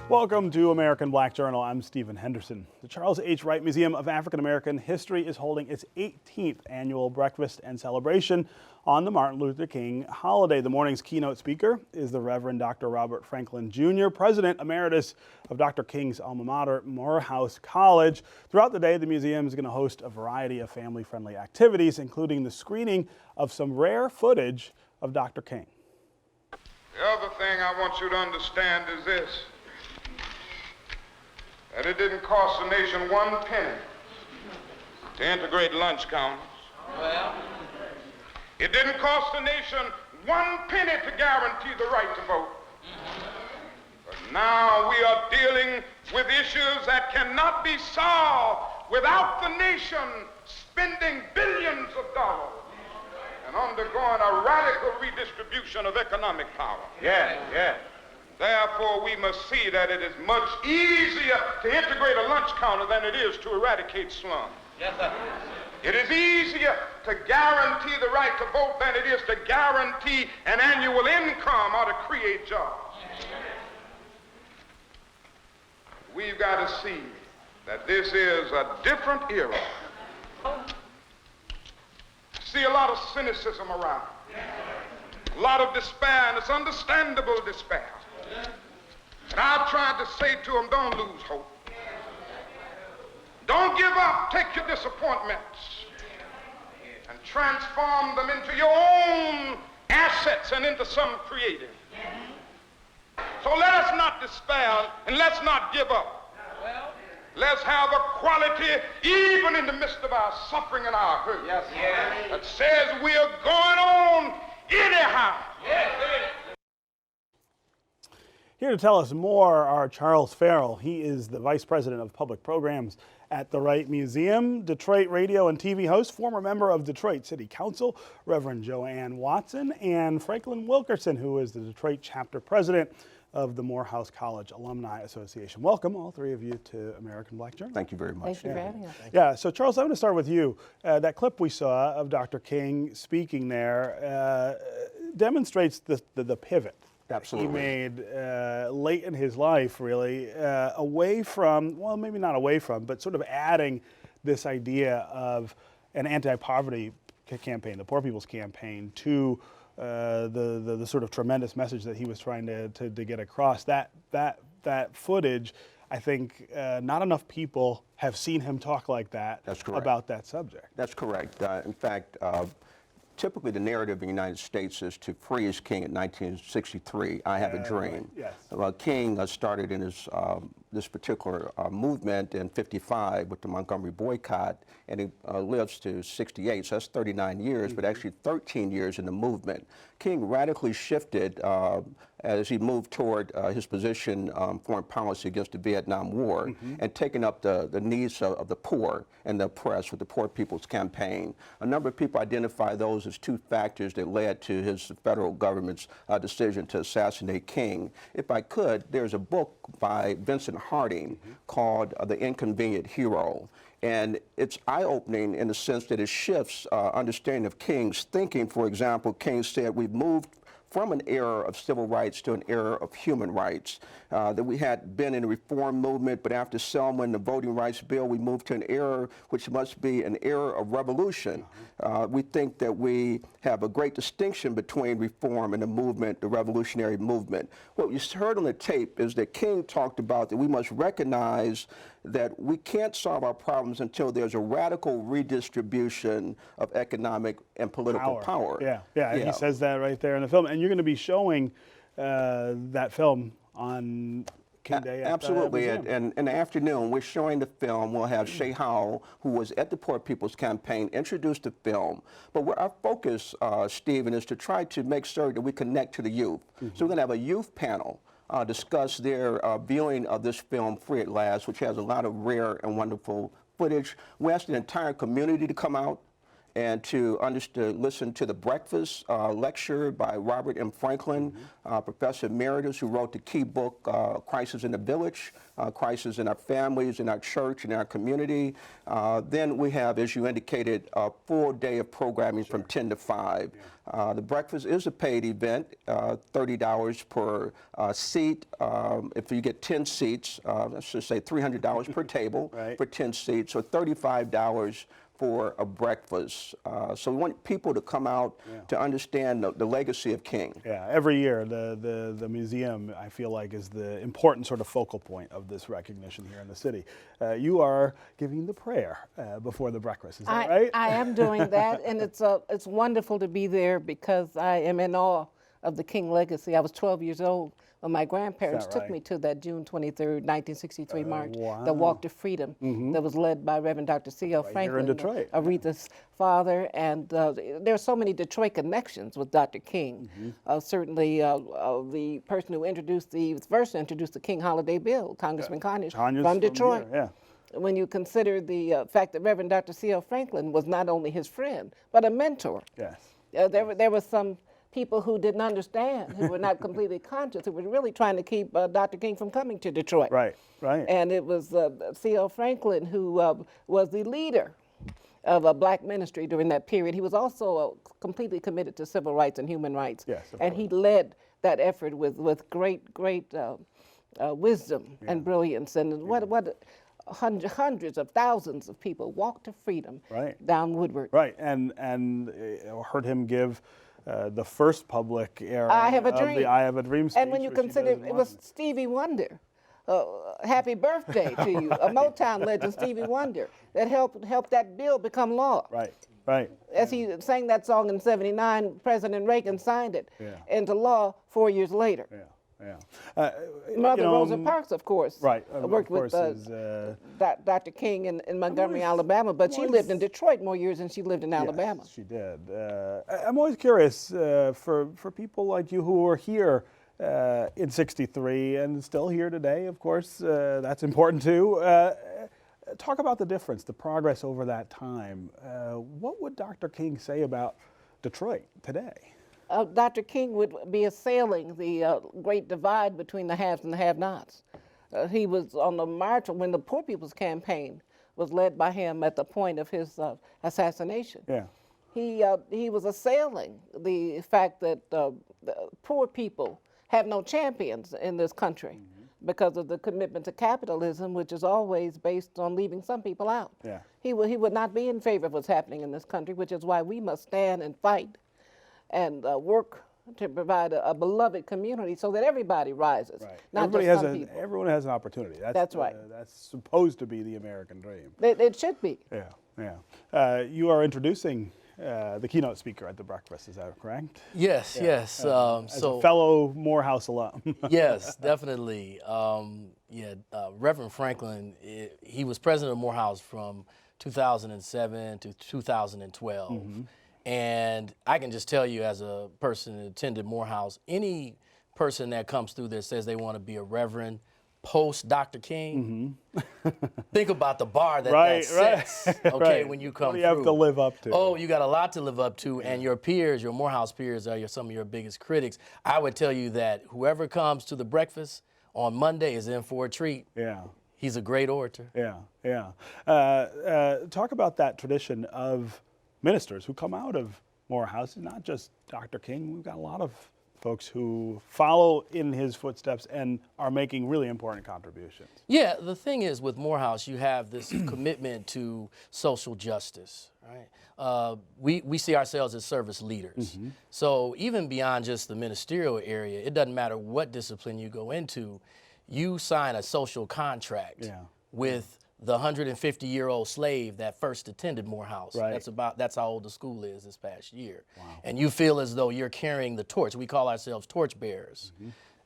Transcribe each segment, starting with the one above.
Welcome to American Black Journal. I'm Stephen Henderson. The Charles H. Wright Museum of African American History is holding its 18th annual breakfast and celebration on the Martin Luther King holiday. The morning's keynote speaker is the Reverend Dr. Robert Franklin Jr., President Emeritus of Dr. King's alma mater, Morehouse College. Throughout the day, the museum is going to host a variety of family-friendly activities, including the screening of some rare footage of Dr. King. The other thing I want you to understand is this, that it didn't cost the nation one penny to integrate lunch counters. It didn't cost the nation one penny to guarantee the right to vote. But now we are dealing with issues that cannot be solved without the nation spending billions of dollars and undergoing a radical redistribution of economic power. Therefore, we must see that it is much easier to integrate a lunch counter than it is to eradicate slums. Yes, sir. It is easier to guarantee the right to vote than it is to guarantee an annual income or to create jobs. We've got to see that this is a different era. See a lot of cynicism around, a lot of despair, and it's understandable despair. And I've tried to say to them, don't lose hope. Don't give up. Take your disappointments and transform them into your own assets and into some creative. So let us not despair and let's not give up. Let's have a quality, even in the midst of our suffering and our hurt, that says we are going on anyhow. Here to tell us more are Charles Ferrell. He is the Vice President of Public Programs at the Wright Museum, Detroit radio and TV host, former member of Detroit City Council, Reverend Joanne Watson, and Franklin Wilkerson, who is the Detroit chapter president of the Morehouse College Alumni Association. Welcome, all three of you, to American Black Journal. Thank you very much. Thank you for having us. Yeah, so Charles, I'm going to start with you. That clip we saw of Dr. King speaking there demonstrates the pivot Absolutely. he made late in his life, really, away from, well, maybe not away from, but sort of adding this idea of an anti-poverty campaign, the Poor People's Campaign, to the sort of tremendous message that he was trying to get across. That footage, I think not enough people have seen him talk like that. That's correct. About that subject. That's correct. In fact, typically the narrative in the United States is to free his king in 1963, I Have a Dream. Yes. King started in his, this particular movement in 55 with the Montgomery boycott, and he lives to 68, so that's 39 years, but actually 13 years in the movement. King radically shifted as he moved toward his position foreign policy against the Vietnam War, and taking up the needs of the poor and the oppressed with the Poor People's Campaign. A number of people identify those as two factors that led to his federal government's decision to assassinate King. If I could, there's a book by Vincent Harding called The Inconvenient Hero. And it's eye-opening in the sense that it shifts understanding of King's thinking. For example, King said, we've moved from an era of civil rights to an era of human rights, that we had been in the reform movement, but after Selma and the voting rights bill, we moved to an era which must be an era of revolution. We think that we have a great distinction between reform and the movement, the revolutionary movement. What you heard on the tape is that King talked about that we must recognize that we can't solve our problems until there's a radical redistribution of economic and political power. Yeah, he says that right there in the film. And you're going to be showing that film on King Day. Absolutely, and in the afternoon, we're showing the film. We'll have Shay Howell, who was at the Poor People's Campaign, introduce the film. But where our focus, Stephen, is to try to make sure that we connect to the youth. So we're going to have a youth panel discuss their viewing of this film, Free at Last, which has a lot of rare and wonderful footage. We asked the entire community to come out and to listen to the breakfast lecture by Robert M. Franklin, Professor Emeritus, who wrote the key book, Crisis in the Village, Crisis in Our Families, in Our Church, in our community. Then we have, as you indicated, a full day of programming from 10 to 5. The breakfast is a paid event, $30 per seat. If you get 10 seats, let's just say $300 per table for 10 seats, so $35 for a breakfast. So we want people to come out to understand the legacy of King. Yeah, every year the museum, I feel like, is the important sort of focal point of this recognition here in the city. You are giving the prayer before the breakfast, is that right? I am doing that, and it's wonderful to be there because I am in awe of the King legacy. I was 12 years old when my grandparents took me to that June 23rd, 1963 march, the Walk to Freedom, that was led by Reverend Dr. C.L. Franklin, here in Detroit. Aretha's father. And there are so many Detroit connections with Dr. King. Certainly, the person who first introduced the King Holiday Bill, Congressman Conyers, from Detroit. Here, When you consider the fact that Reverend Dr. C.L. Franklin was not only his friend, but a mentor. Yes. There were some people who didn't understand, who were not completely conscious, who were really trying to keep Dr. King from coming to Detroit. Right. And it was C.L. Franklin who was the leader of a black ministry during that period. He was also completely committed to civil rights and human rights. Yes, and he led that effort with great wisdom and brilliance. And what hundreds of thousands of people walked to freedom down Woodward. Right, and heard him give the first public airing of the I Have a Dream speech. And when you consider, it was Stevie Wonder. Happy birthday to you, a Motown legend, Stevie Wonder, that helped that bill become law. Right. As he sang that song in '79, President Reagan signed it into law 4 years later. Mother Rosa Parks, of course, worked with Dr. King in Montgomery, Alabama, but she lived in Detroit more years than she lived in Alabama. Yes, she did. I'm always curious for people like you who were here in '63 and still here today, of course, that's important too. Talk about the difference, the progress over that time. What would Dr. King say about Detroit today? Dr. King would be assailing the great divide between the haves and the have-nots. He was on the march when the Poor People's Campaign was led by him at the point of his assassination. He was assailing the fact that the poor people have no champions in this country because of the commitment to capitalism, which is always based on leaving some people out. He would not be in favor of what's happening in this country, which is why we must stand and fight and work to provide a beloved community so that everybody rises, not just some people. Everyone has an opportunity. That's right. That's supposed to be the American dream. It should be. You are introducing the keynote speaker at the breakfast, is that correct? Yes. As a fellow Morehouse alum. Yes, definitely. Reverend Franklin, he was president of Morehouse from 2007 to 2012. And I can just tell you, as a person that attended Morehouse, any person that comes through there says they want to be a reverend post Dr. King, think about the bar that sets, when you come through. What do you have to live up to? Oh, you got a lot to live up to, and your peers, your Morehouse peers, are some of your biggest critics. I would tell you that whoever comes to the breakfast on Monday is in for a treat. He's a great orator. Talk about that tradition of ministers who come out of Morehouse, not just Dr. King. We've got a lot of folks who follow in his footsteps and are making really important contributions. Yeah, the thing is with Morehouse, you have this commitment to social justice, right? We see ourselves as service leaders. So even beyond just the ministerial area, it doesn't matter what discipline you go into, you sign a social contract with the 150-year-old slave that first attended Morehouse. That's how old the school is this past year. And you feel as though you're carrying the torch. We call ourselves torch bearers.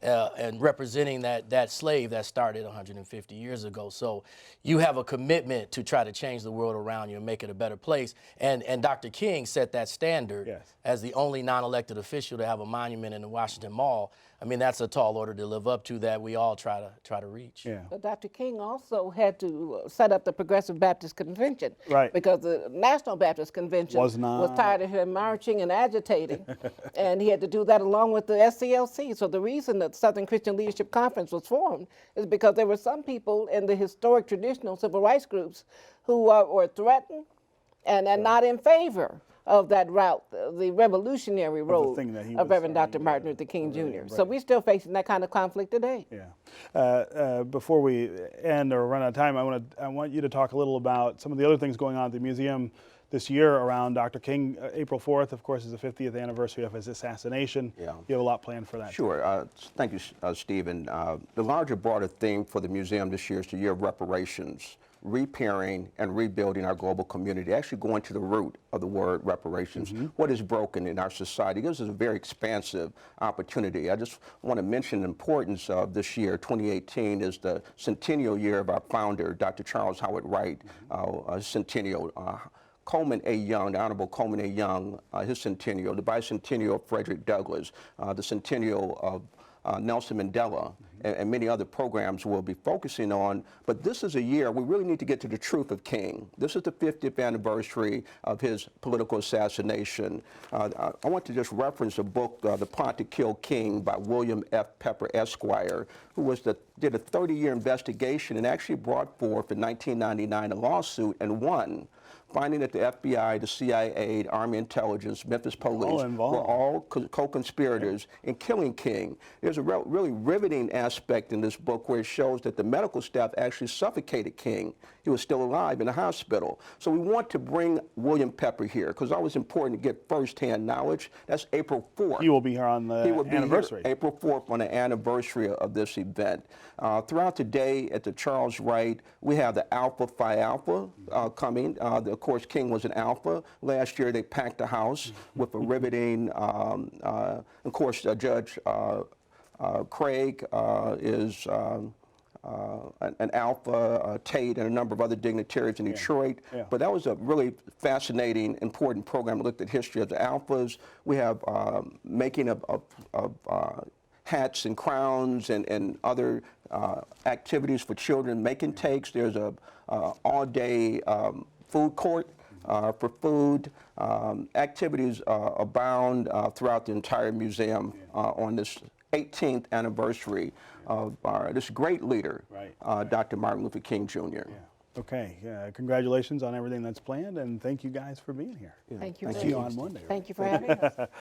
And representing that slave that started 150 years ago. So you have a commitment to try to change the world around you and make it a better place. And Dr. King set that standard as the only non-elected official to have a monument in the Washington Mall. I mean, that's a tall order to live up to that we all try to reach. Yeah. But Dr. King also had to set up the Progressive Baptist Convention. Right. Because the National Baptist Convention Was not. tired of him marching and agitating. And he had to do that along with the SCLC. So the reason that Southern Christian Leadership Conference was formed is because there were some people in the historic traditional civil rights groups who were threatened and not in favor of that route, the revolutionary road thing that he of was Reverend Dr. saying, Martin Luther King Jr. So we're still facing that kind of conflict today. Yeah. Before we end or run out of time, I want you to talk a little about some of the other things going on at the museum this year around Dr. King. April 4th, of course, is the 50th anniversary of his assassination. Yeah. You have a lot planned for that. Sure. Thank you, Stephen. The larger, broader theme for the museum this year is the year of reparations, repairing and rebuilding our global community, actually going to the root of the word reparations. What is broken in our society? This is a very expansive opportunity. I just want to mention the importance of this year. 2018 is the centennial year of our founder, Dr. Charles Howard Wright, centennial. Coleman A. Young, the Honorable Coleman A. Young, his centennial, the bicentennial of Frederick Douglass, the centennial of Nelson Mandela, and many other programs we'll be focusing on. But this is a year we really need to get to the truth of King. This is the 50th anniversary of his political assassination. I want to just reference a book, The Plot to Kill King by William F. Pepper, Esquire, who did a 30-year investigation and actually brought forth in 1999 a lawsuit and won, finding that the FBI, the CIA, the Army Intelligence, Memphis Police were all co-conspirators in killing King. There's a really riveting aspect in this book where it shows that the medical staff actually suffocated King. He was still alive in the hospital. So we want to bring William Pepper here because it's always important to get firsthand knowledge. That's April 4th. He will be here on the anniversary. Here April 4th on the anniversary of this event. Throughout the day at the Charles Wright, we have the Alpha Phi Alpha coming. Of course, King was an Alpha. Last year, they packed the house with a riveting, of course, Judge Craig is an Alpha, Tate, and a number of other dignitaries in Detroit. Yeah. But that was a really fascinating, important program. We looked at history of the Alphas. We have making of hats and crowns and other activities for children, making takes. There's a all-day food court for food. Activities abound throughout the entire museum on this 18th anniversary of this great leader, Dr. Martin Luther King Jr. Yeah. Okay. Congratulations on everything that's planned, and thank you guys for being here. Thank you. See you on Monday. Thank you for having us.